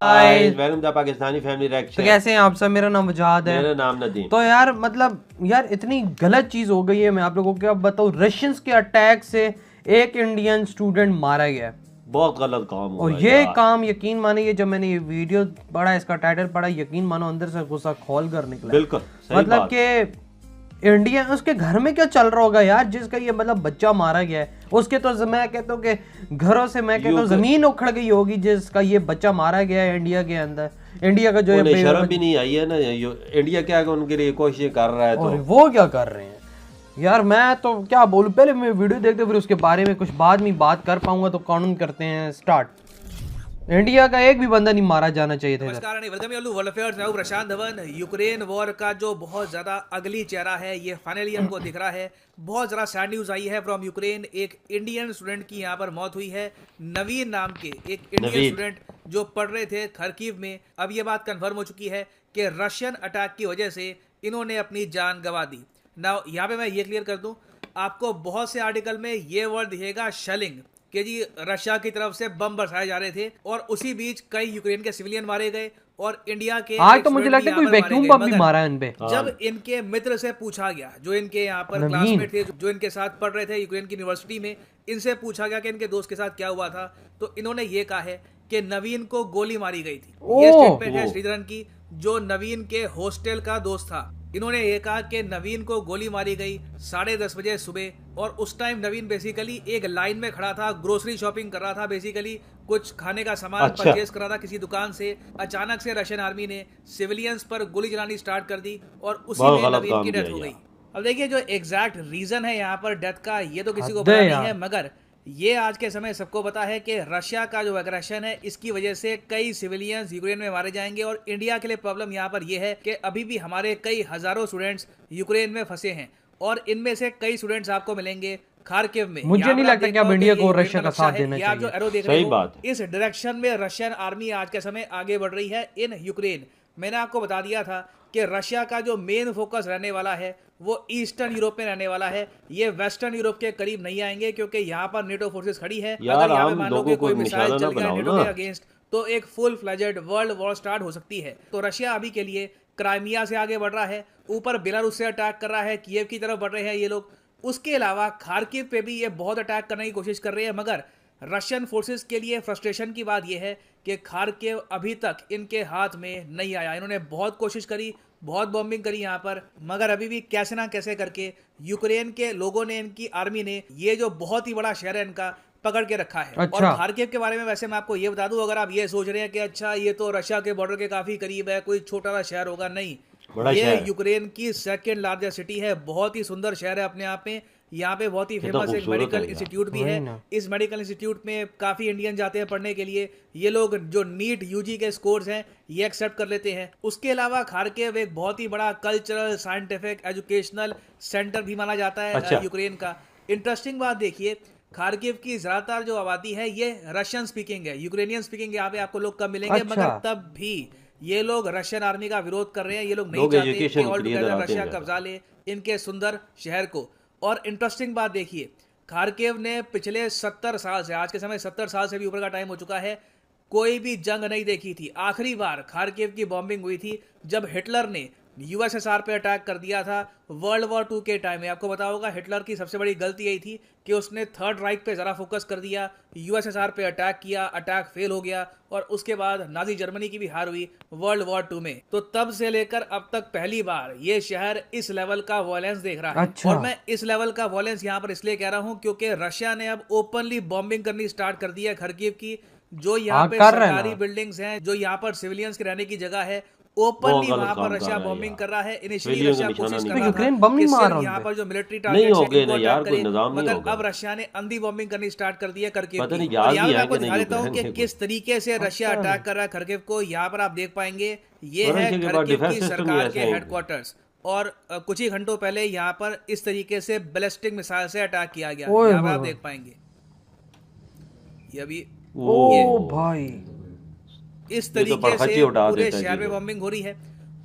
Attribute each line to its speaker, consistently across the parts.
Speaker 1: Hi,
Speaker 2: welcome to Pakistani family reaction.
Speaker 1: तो कैसे हैं आप सब। मेरा नाम वजाद है।
Speaker 2: मेरा नाम नदीम।
Speaker 1: तो यार मतलब यार इतनी गलत चीज़ हो गई है, मैं आप लोगों को क्या बताऊँ। रशियंस के अटैक से एक इंडियन स्टूडेंट मारा गया है।
Speaker 2: बहुत गलत काम हुआ
Speaker 1: और
Speaker 2: है
Speaker 1: ये
Speaker 2: यार।
Speaker 1: काम यकीन मानिए, जब मैंने ये वीडियो पढ़ा, इसका टाइटल पढ़ा, यकीन मानो अंदर से गुस्सा खोल कर निकला।
Speaker 2: बिल्कुल सही
Speaker 1: मतलब
Speaker 2: बात।
Speaker 1: कि इंडिया उसके घर में क्या चल रहा होगा यार, जिसका ये मतलब बच्चा मारा गया है। उसके तो मैं कहता हूँ कि घरों से मैं कहता हूँ जमीन उखड़ गई होगी जिसका ये बच्चा मारा गया है इंडिया के अंदर। इंडिया का जो
Speaker 2: उन्हें शर्म भी नहीं आई है ना, इंडिया क्या उनके लिए कोशिश कर रहा है। तो
Speaker 1: और वो क्या कर रहे हैं यार, मैं तो क्या बोलूं। पहले मैं वीडियो देखते फिर उसके बारे में कुछ बाद में बात कर पाऊंगा। तो कानून करते हैं स्टार्ट। इंडिया का एक भी बंदा नहीं मारा जाना चाहिए था।
Speaker 3: नमस्कार, वेलकम यू वर्ल्ड अफेयर्स। मैं प्रशांत धवन। यूक्रेन वॉर का जो बहुत ज़्यादा अगली चेहरा है, ये फाइनली हमको दिख रहा है। बहुत ज़्यादा सैड न्यूज़ आई है फ्रॉम यूक्रेन। एक इंडियन स्टूडेंट की यहाँ पर मौत हुई है। नवीन नाम के एक इंडियन स्टूडेंट जो पढ़ रहे थे खरकीव में। अब ये बात कन्फर्म हो चुकी है कि रशियन अटैक की वजह से इन्होंने अपनी जान गंवा दी। नाउ यहाँ पे मैं ये क्लियर कर दूँ, आपको बहुत से आर्टिकल में ये वर्ड दिखेगा शेलिंग, कि जी रशिया की तरफ से बम बरसाए जा रहे थे और उसी बीच कई यूक्रेन के सिविलियन मारे गए और इंडिया के
Speaker 1: आज तो मुझे लगता है कोई वैक्यूम बम भी मारा है इनपे।
Speaker 3: जब इनके मित्र से पूछा गया, जो इनके यहाँ पर क्लासमेट थे, जो इनके साथ पढ़ रहे थे यूक्रेन की यूनिवर्सिटी में, इनसे पूछा गया कि इनके दोस्त के साथ क्या हुआ था, तो इन्होंने ये कहा है कि नवीन को गोली मारी गई थी। ये स्टेटमेंट है श्रीधरन की, जो नवीन के हॉस्टल का दोस्त था। इन्होंने ये कहा कि नवीन को गोली मारी गई 10:30 बजे सुबह, और उस टाइम नवीन बेसिकली एक लाइन में खड़ा था, ग्रोसरी शॉपिंग कर रहा था, बेसिकली कुछ खाने का सामान परचेज कर रहा था किसी दुकान से। अचानक से रशियन आर्मी ने सिविलियंस पर गोली चलानी स्टार्ट कर दी और उसी में नवीन की डेथ हो गई। अब देखिए, जो एग्जैक्ट रीजन है यहाँ पर डेथ का, ये तो किसी को पता नहीं है, मगर ये आज के समय सबको पता है कि रशिया का जो एग्रेशन है, इसकी वजह से कई सिविलियंस यूक्रेन में मारे जाएंगे। और इंडिया के लिए प्रॉब्लम यहाँ पर ये है कि अभी भी हमारे कई हजारों स्टूडेंट्स यूक्रेन में फंसे हैं और इनमें से कई स्टूडेंट्स आपको मिलेंगे खार्किव में।
Speaker 1: मुझे नहीं लगता कि अब इंडिया को रशिया का साथ देना चाहिए।
Speaker 3: जो एरो देख रहे हो, इस डायरेक्शन में रशियन आर्मी आज के समय आगे बढ़ रही है इन यूक्रेन। मैंने आपको बता दिया था कि रशिया का जो मेन फोकस रहने वाला है वो ईस्टर्न यूरोप में रहने वाला है। ये वेस्टर्न यूरोप के करीब नहीं आएंगे, क्योंकि यहाँ पर नेटो फोर्सेस खड़ी है। अगर यहाँ पे मान लो कि कोई मिसाइल चल गया नेटो के अगेंस्ट, तो एक full fledged world war start हो सकती है। तो रशिया अभी के लिए क्राइमिया से आगे बढ़ रहा है, ऊपर बेलारूस से अटैक कर रहा है, कीव की तरफ बढ़ रहे हैं ये लोग। उसके अलावा खार्किव पे भी ये बहुत अटैक करने की कोशिश कर रहे हैं, मगर रशियन फोर्सेस के लिए फ्रस्ट्रेशन की बात यह है कि खार्किव अभी तक इनके हाथ में नहीं आया। इन्होंने बहुत कोशिश करी, बहुत बॉम्बिंग करी यहाँ पर, मगर अभी भी कैसे ना कैसे करके यूक्रेन के लोगों ने, इनकी आर्मी ने, ये जो बहुत ही बड़ा शहर है इनका, पकड़ के रखा है। और खार्किव के बारे में वैसे मैं आपको ये बता दूं, अगर आप ये सोच रहे हैं कि अच्छा ये तो रशिया के बॉर्डर के काफी करीब है, कोई छोटा सा शहर होगा, नहीं, ये यूक्रेन की सेकेंड लार्जेस्ट सिटी है। बहुत ही सुंदर शहर है अपने आप में। यहाँ पे बहुत ही फेमस एक मेडिकल इंस्टीट्यूट भी है। इस मेडिकल इंस्टीट्यूट में काफी इंडियन जाते हैं पढ़ने के लिए। ये लोग जो नीट यूजी के स्कोर्स हैं ये एक्सेप्ट कर लेते हैं। उसके अलावा खार्किव एक बहुत ही बड़ा कल्चरल, साइंटिफिक, एजुकेशनल सेंटर भी माना जाता है यूक्रेन का। इंटरेस्टिंग बात देखिए, खार्किव की ज्यादातर जो आबादी है ये रशियन स्पीकिंग है। यूक्रेनियन स्पीकिंग यहाँ पे आपको लोग कम मिलेंगे, मगर तब भी ये लोग रशियन आर्मी का विरोध कर रहे हैं। ये लोग नहीं चाहते कि ऑल टुगेदर रशिया कब्जा ले इनके सुंदर शहर को। और इंटरेस्टिंग बात देखिए, खार्किव ने पिछले 70 साल से, आज के समय 70 साल से भी ऊपर का टाइम हो चुका है, कोई भी जंग नहीं देखी थी। आखिरी बार खार्किव की बॉम्बिंग हुई थी जब हिटलर ने यूएसएसआर पे अटैक कर दिया था वर्ल्ड वॉर 2 के टाइम में। आपको पता होगा हिटलर की सबसे बड़ी गलती यही थी कि उसने थर्ड राइक पे ज़रा फोकस कर दिया, यूएसएसआर पे अटैक किया, अटैक फेल हो गया और उसके बाद नाजी जर्मनी की भी हार हुई वर्ल्ड वॉर 2 में। तो तब से लेकर अब तक पहली बार ये शहर इस लेवल का वॉयलेंस देख रहा है। और मैं इस लेवल का वॉयलेंस यहाँ पर इसलिए कह रहा हूँ क्योंकि रशिया ने अब ओपनली बॉम्बिंग करनी स्टार्ट कर दी है खरकीव की। जो यहाँ पे सरकारी बिल्डिंग्स हैं, जो यहाँ पर सिविलियंस के रहने की जगह है, ओपनली वहां पर रशिया बॉम्बिंग कर रहा है। इनिशियली रशिया कोशिश कर रहा था कि सिर्फ यहाँ पर जो मिलिट्री टारगेट्स हैं इनको अटैक करें, मगर अब रशिया ने अंधी बॉम्बिंग करनी स्टार्ट कर दी है खरकीव की। और यहाँ मैं आपको दिखा देता हूँ कि किस तरीके से रशिया अटैक कर रहा है खरकीव को। यहाँ पर आप देख पाएंगे ये है खरकीव की सरकार के हेडक्वार्टर्स, और कुछ ही घंटों पहले यहाँ पर इस तरीके से बैलिस्टिक मिसाइल से अटैक किया गया। यहाँ पर आप देख पाएंगे ये अभी
Speaker 1: भाई
Speaker 3: इस तरीके से पूरे शहर में बॉम्बिंग हो रही है।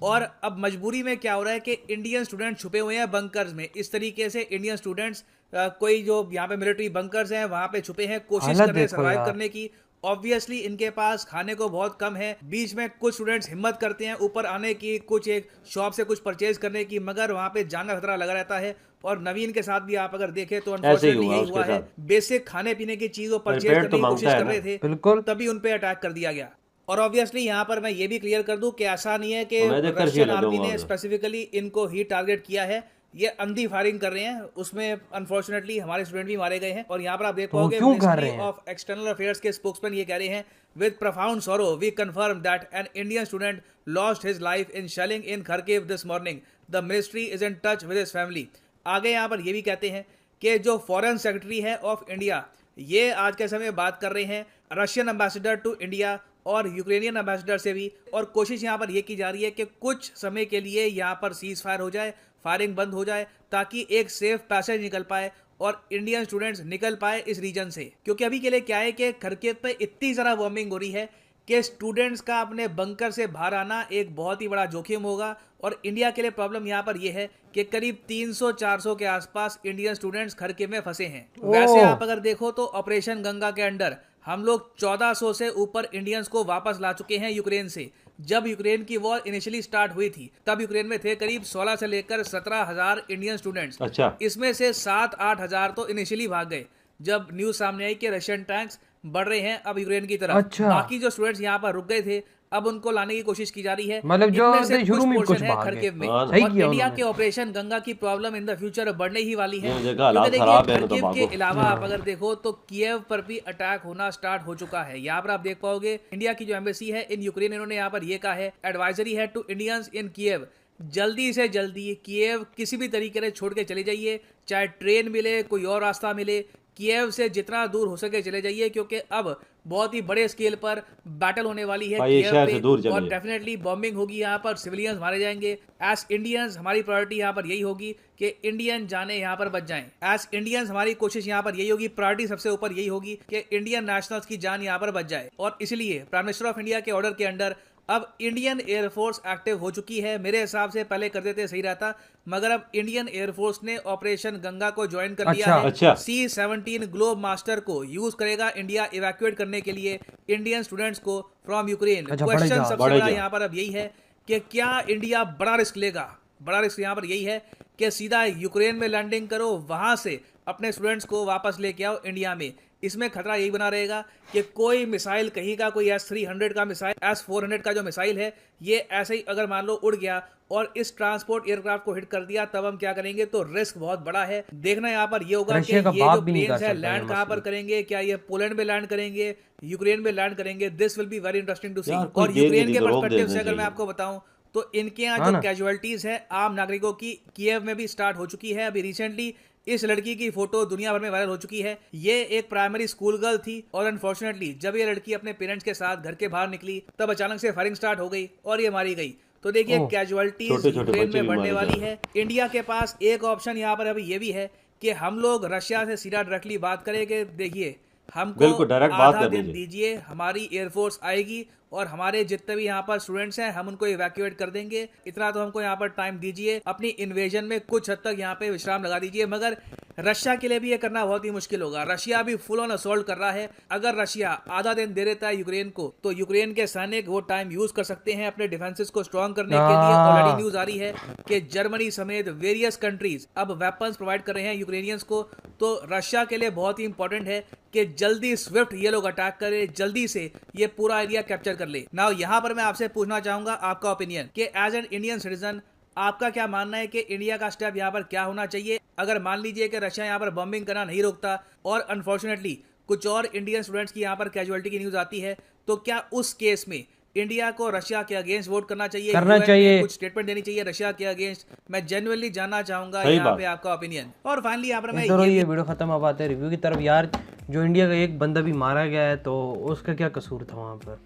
Speaker 3: और अब मजबूरी में क्या हो रहा है कि इंडियन स्टूडेंट छुपे हुए हैं बंकर्स में। इस तरीके से इंडियन स्टूडेंट्स कोई जो यहाँ पे मिलिट्री बंकर्स हैं वहां पे छुपे हैं, कोशिश कर रहे हैं सर्वाइव करने की। ऑब्वियसली इनके पास खाने को बहुत कम है। बीच में कुछ स्टूडेंट्स हिम्मत करते हैं ऊपर आने की, कुछ एक शॉप से कुछ परचेज करने की, मगर वहां पे जान का खतरा लगा रहता है। और नवीन के साथ भी आप अगर देखें तो अनफॉर्चुनेटली यही हुआ है। बेसिक खाने पीने की चीज वो परचेज करने की कोशिश कर रहे थे,
Speaker 1: बिल्कुल,
Speaker 3: तभी उन पे अटैक कर दिया गया। और ऑब्वियसली यहाँ पर मैं ये भी क्लियर कर दूं कि ऐसा नहीं है कि रशियन आर्मी ने स्पेसिफिकली इनको ही टारगेट किया है, ये अंधी फायरिंग कर रहे हैं, उसमें अनफॉर्चुनेटली हमारे स्टूडेंट भी मारे गए हैं। और यहाँ पर आप देख पाओगे मिनिस्ट्री ऑफ एक्सटर्नल अफेयर्स के स्पोक्समैन ये कह रहे हैं, with profound sorrow we confirm that an Indian student lost his life in shelling in Kharkiv this morning, the ministry is in touch with his family. आगे यहाँ पर ये भी कहते हैं कि जो फॉरेन सेक्रेटरी है ऑफ इंडिया, ये आज के समय बात कर रहे हैं रशियन एम्बेसडर टू इंडिया और यूक्रेनियन एम्बेसडर से भी, और कोशिश यहाँ पर ये की जा रही है कि कुछ समय के लिए यहाँ पर सीज फायर हो जाए, फायरिंग बंद हो जाए, ताकि एक सेफ पैसेज निकल पाए और इंडियन स्टूडेंट्स निकल पाए इस रीजन से। क्योंकि अभी के लिए क्या है कि खरकिव पे इतनी ज़्यादा बॉम्बिंग हो रही है कि स्टूडेंट्स का अपने बंकर से बाहर आना एक बहुत ही बड़ा जोखिम होगा। और इंडिया के लिए प्रॉब्लम यहाँ पर यह है कि करीब 300-400 के आसपास इंडियन स्टूडेंट्स खरकिव में फंसे हैं। वैसे आप अगर देखो तो ऑपरेशन गंगा के अंडर हम लोग 1400 से ऊपर इंडियन्स को वापस ला चुके हैं यूक्रेन से। जब यूक्रेन की वॉर इनिशियली स्टार्ट हुई थी तब यूक्रेन में थे करीब 16 से लेकर 17,000 इंडियन स्टूडेंट्स।
Speaker 2: अच्छा,
Speaker 3: इसमें से 7-8 हजार तो इनिशियली भाग गए जब न्यूज सामने आई कि रशियन टैंक्स बढ़ रहे हैं अब यूक्रेन की तरफ।
Speaker 1: अच्छा।
Speaker 3: बाकी जो स्टूडेंट्स यहाँ पर रुक गए थे अब उनको लाने की कोशिश की जा रही है।
Speaker 1: मतलब जो शुरू में कुछ
Speaker 3: है खरकिव में।
Speaker 2: और
Speaker 3: इंडिया के ऑपरेशन गंगा की प्रॉब्लम इन द फ्यूचर बढ़ने ही वाली है। खरकिव के अलावा आप अगर देखो तो किएव पर भी अटैक होना स्टार्ट हो चुका है। यहाँ पर आप देख पाओगे इंडिया की जो एम्बेसी है इन यूक्रेन, इन्होंने यहाँ पर ये कहा है, एडवाइजरी है टू इंडियंस इन किएव, जल्दी से जल्दी किएव किसी भी तरीके से छोड़ के चले जाइए, चाहे ट्रेन मिले कोई और रास्ता मिले, किएव से जितना दूर हो सके चले जाइए, क्योंकि अब बहुत ही बड़े स्केल पर बैटल होने वाली है किएव पे और डेफिनेटली बॉम्बिंग होगी, यहाँ पर सिविलियंस मारे जाएंगे। एज इंडियंस हमारी प्रायोरिटी यहाँ पर यही होगी कि इंडियन जाने यहाँ पर बच जाएं। एज इंडियंस हमारी कोशिश यहाँ पर यही होगी, प्रायोरिटी सबसे ऊपर यही होगी कि इंडियन नेशनल्स की जान यहाँ पर बच जाए। और इसलिए प्राइम मिनिस्टर ऑफ इंडिया के ऑर्डर के अंडर अब इंडियन एयरफोर्स एक्टिव हो चुकी है। मेरे हिसाब से पहले कर देते सही रहता, मगर अब इंडियन एयरफोर्स ने ऑपरेशन गंगा को ज्वाइन कर लिया है। C-17 ग्लोब मास्टर को यूज करेगा इंडिया इवैक्यूएट करने के लिए इंडियन स्टूडेंट्स को फ्रॉम यूक्रेन। क्वेश्चन सबसे बड़ा यहाँ पर अब यही है कि क्या इंडिया बड़ा रिस्क लेगा। बड़ा रिस्क यहाँ पर यही है कि सीधा यूक्रेन में लैंडिंग करो, वहां से अपने स्टूडेंट्स को वापस लेके आओ इंडिया में। इसमें खतरा यही बना रहेगा कि कोई मिसाइल कहीं का, कोई S-300 का मिसाइल, S-400 का जो मिसाइल है, ये ऐसे ही अगर मान लो उड़ गया और इस ट्रांसपोर्ट एयरक्राफ्ट को हिट कर दिया, तब हम क्या करेंगे। तो रिस्क बहुत बड़ा है। देखना यहाँ पर ये होगा कि ये जो प्लेन्स है लैंड कहाँ पर करेंगे, क्या ये पोलैंड में लैंड करेंगे, यूक्रेन में लैंड करेंगे। This will be very interesting to see. और यूक्रेन के पर्सपेक्टिव से अगर मैं आपको बताऊं तो इनके यहाँ जो कैजुअलिटीज है आम नागरिकों की किएव में भी स्टार्ट हो चुकी है। अभी रिसेंटली इस लड़की की फोटो दुनिया भर में वायरल हो चुकी है। ये एक प्राइमरी स्कूल गर्ल थी और अनफॉर्चुनेटली जब ये लड़की अपने पेरेंट्स के साथ घर के बाहर निकली तब अचानक से फायरिंग स्टार्ट हो गई और ये मारी गई। तो देखिए कैजुअलिटीज यूक्रेन में बढ़ने वाली है। इंडिया के पास एक ऑप्शन यहाँ पर अभी ये भी है कि हम लोग रशिया से सीधा डायरेक्टली बात करेंगे। देखिए हमको आधा दिन दीजिए, हमारी एयरफोर्स आएगी और हमारे जितने भी यहाँ पर स्टूडेंट्स हैं हम उनको इवैक्यूएट कर देंगे। इतना तो हमको यहाँ पर टाइम दीजिए, अपनी इन्वेजन में कुछ हद तक यहाँ पे विश्राम लगा दीजिए। मगर रशिया के लिए भी ये करना बहुत ही मुश्किल होगा। रशिया भी फुल ऑन असॉल्ट कर रहा है। अगर रशिया आधा दिन दे देता है यूक्रेन को तो यूक्रेन के सैनिक वो टाइम यूज कर सकते हैं अपने डिफेंसेस को स्ट्रॉन्ग करने के लिए। ऑलरेडी न्यूज आ रही है कि जर्मनी समेत वेरियस कंट्रीज अब वेपन्स प्रोवाइड कर रहे हैं यूक्रेनियंस को। तो रशिया के लिए बहुत ही इंपॉर्टेंट है कि जल्दी स्विफ्ट ये लोग अटैक करे, जल्दी से ये पूरा एरिया कैप्चर कर ले। नाउ यहाँ पर मैं आपसे पूछना चाहूंगा आपका ओपिनियन कि एज एन इंडियन सिटीजन आपका क्या मानना है कि इंडिया का स्टेप यहाँ पर क्या होना चाहिए। अगर मान लीजिए कि रशिया यहाँ पर बॉम्बिंग करना नहीं रोकता और अनफॉर्चुनेटली कुछ और इंडियन स्टूडेंट्स की यहाँ पर कैजुअलिटी की न्यूज आती है, तो क्या उस केस में इंडिया को रशिया के अगेंस्ट वोट करना चाहिए, कुछ स्टेटमेंट देनी चाहिए रशिया के अगेंस्ट? मैं जेन्युइनली जानना चाहूंगा यहाँ पे आपका ओपिनियन। और फाइनली यहाँ पर मैं
Speaker 1: ये वीडियो खत्म हो पाते रिव्यू की तरफ। यार जो इंडिया का एक बंदा भी मारा गया है तो उसका क्या कसूर था वहाँ पर?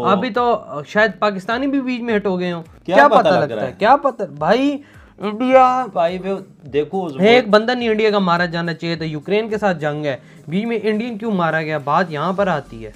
Speaker 1: अभी तो शायद पाकिस्तानी भी बीच में हिट हो गए हो, क्या पता लगता है, क्या पता भाई। इंडिया
Speaker 2: भाई देखो
Speaker 1: एक बंदा नहीं इंडिया का मारा जाना चाहिए था। यूक्रेन के साथ जंग है, बीच में इंडियन क्यों मारा गया, बात यहाँ पर आती है।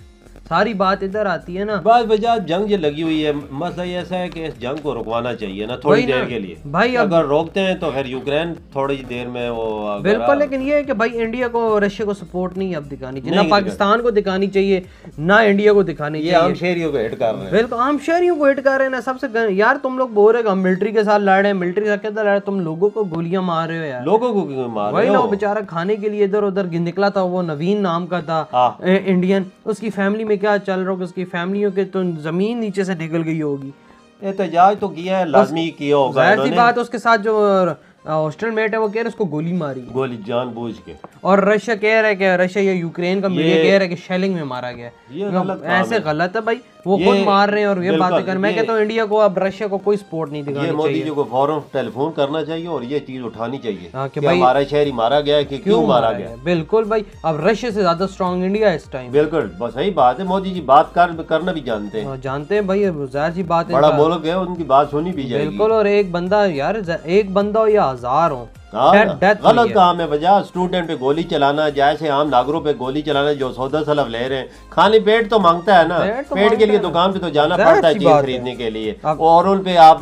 Speaker 1: सारी बात इधर आती है ना।
Speaker 2: बात वजह जंग जो लगी हुई है, मसला ये ऐसा है कि इस जंग को रुकवाना चाहिए ना थोड़ी देर के लिए
Speaker 1: भाई।
Speaker 2: अगर रोकते हैं तो फिर यूक्रेन थोड़ी देर में वो
Speaker 1: बिल्कुल, लेकिन ये है कि भाई इंडिया को रशिया को सपोर्ट नहीं अब दिखानी चाहिए, ना पाकिस्तान को दिखानी चाहिए ना इंडिया को दिखानी चाहिए।
Speaker 2: आम शहरियों को हिट कर रहे हैं।
Speaker 1: बिल्कुल आम शहरियों को हिट कर रहे हैं ना। सबसे यार तुम लोग बोल रहे हो हम मिलिट्री के साथ लड़ रहे हैं, मिलिट्री के साथ क्या लड़ रहे, तुम लोगों को गोलियां मार रहे हो यार।
Speaker 2: लोगों को क्यों मार रहे
Speaker 1: वही
Speaker 2: हो?
Speaker 1: ना, वो बेचारा खाने के लिए इधर उधर निकला था, वो नवीन नाम का था इंडियन, उसकी फैमिली में क्या चल रहा होगा, उसकी फैमिलियों के तो जमीन नीचे से निकल गई होगी।
Speaker 2: एहतजाज तो किया है, लाजमी किया होगा।
Speaker 1: जाहिर सी बात, उसके साथ जो हॉस्टल मेट है वो कह रहे उसको गोली मारी,
Speaker 2: गोली जानबूझ के।
Speaker 1: और रशिया कह रहा है कि रशिया या यूक्रेन का मीडिया कह रहा है कि शेलिंग में मारा गया। ऐसे गलत है भाई, वो खुद मार रहे हैं और ये बातें कर। मैं कहता हूँ इंडिया को अब रशिया को कोई सपोर्ट नहीं दिखानी चाहिए।
Speaker 2: मोदी जी को फौरन टेलीफोन करना चाहिए और ये चीज उठानी चाहिए
Speaker 1: कि
Speaker 2: भाई हमारा शहरी मारा गया है कि क्यों मारा गया।
Speaker 1: बिल्कुल भाई, अब रशिया से ज्यादा स्ट्रांग इंडिया है इस टाइम।
Speaker 2: बिल्कुल बस सही बात है, मोदी जी बात करना भी जानते हैं।
Speaker 1: जानते हैं भाई, जाहिर सी बात है,
Speaker 2: बड़ा मुल्क है, उनकी बात सुनी भी जाएगी।
Speaker 1: बिल्कुल, और एक बंदा यार, एक बंदा हो या हजार हो,
Speaker 2: गलत काम है। वजह स्टूडेंट पे गोली चलाना, जैसे आम नागरों पे गोली चलाना, जो सौदा सलब ले रहे हैं। खाली पेट तो मांगता है ना, पेट के लिए दुकान पे तो जाना पड़ता है चीज खरीदने के लिए, और उन पे आप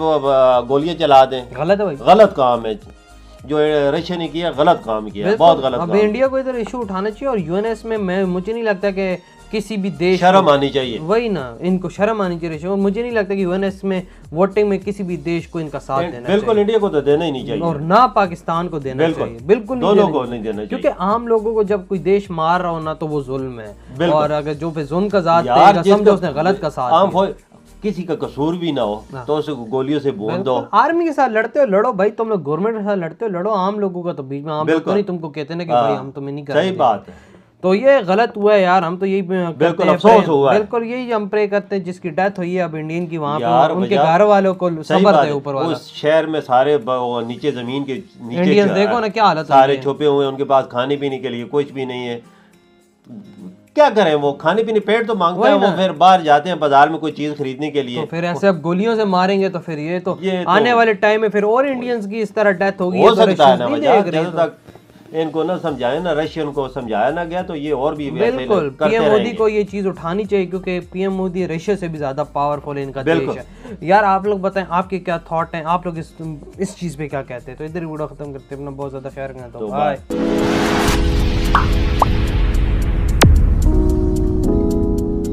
Speaker 2: गोलियां चला दें।
Speaker 1: गलत है भाई,
Speaker 2: गलत काम है जो रशिया ने किया, गलत काम किया, बहुत गलत।
Speaker 1: अब इंडिया को इधर इशू उठाना चाहिए, और यूएनएस में मुझे नहीं लगता कि किसी भी देश
Speaker 2: शर्म आनी चाहिए।
Speaker 1: वही ना, इनको शर्म आनी चाहिए। मुझे नहीं लगता कि यूएनएस में वोटिंग में किसी भी देश को इनका साथ देना
Speaker 2: बिल्कुल इंडिया को तो देना ही नहीं चाहिए,
Speaker 1: और ना पाकिस्तान को देना चाहिए। बिल्कुल
Speaker 2: दोनों को नहीं देना चाहिए,
Speaker 1: क्योंकि आम लोगों को जब कोई देश मार रहा हो ना तो वो जुल्म है, और अगर जो पे जुल्म का साथ देगा, समझो उसने गलत का साथ दिया।
Speaker 2: किसी का कसूर भी ना हो तो उसे गोलियों से बोल दो।
Speaker 1: आर्मी के साथ लड़ते हो लड़ो भाई, तुम लोग गवर्नमेंट के साथ लड़ते हो लड़ो, आम लोगों का तो बीच में आम लोग नहीं तुमको कहते ना कि भाई हम तुम्हें नहीं कर रहे।
Speaker 2: सही बात है,
Speaker 1: तो ये गलत हुआ है यार। हम तो यही
Speaker 2: बिल्कुल अफसोस हुआ है,
Speaker 1: बिल्कुल यही हम प्रे करते हैं जिसकी डेथ हुई है अब इंडियन की, वहाँ पे उनके घर वालों को सब्र दे ऊपर वाला।
Speaker 2: उस शहर में सारे नीचे जमीन के नीचे
Speaker 1: इंडियंस देखो ना क्या हालत,
Speaker 2: सारे छुपे हुए हैं, उनके पास खाने पीने के लिए कुछ भी नहीं है। क्या करें, वो खाने पीने पेट तो मांगता है, वो फिर बाहर जाते हैं बाजार में कोई चीज खरीदने के लिए,
Speaker 1: तो फिर ऐसे अब गोलियों से मारेंगे तो फिर ये तो आने वाले टाइम में फिर और इंडियंस की इस तरह डेथ होगी।
Speaker 2: हो सकता है ना, जब तक इनको ना समझाया ना, रशियन को समझाया ना गया तो ये और भी
Speaker 1: बिल्कुल पीएम मोदी को ये चीज उठानी चाहिए, क्योंकि पीएम मोदी रशिया से भी ज्यादा पावरफुल इनका देश है। यार आप लोग बताएं आपके क्या थॉट हैं, आप लोग इस चीज पे क्या कहते हैं। तो इधर वीडियो खत्म करते हैं, अपना बहुत ज्यादा ख्याल रखना। तो बाय।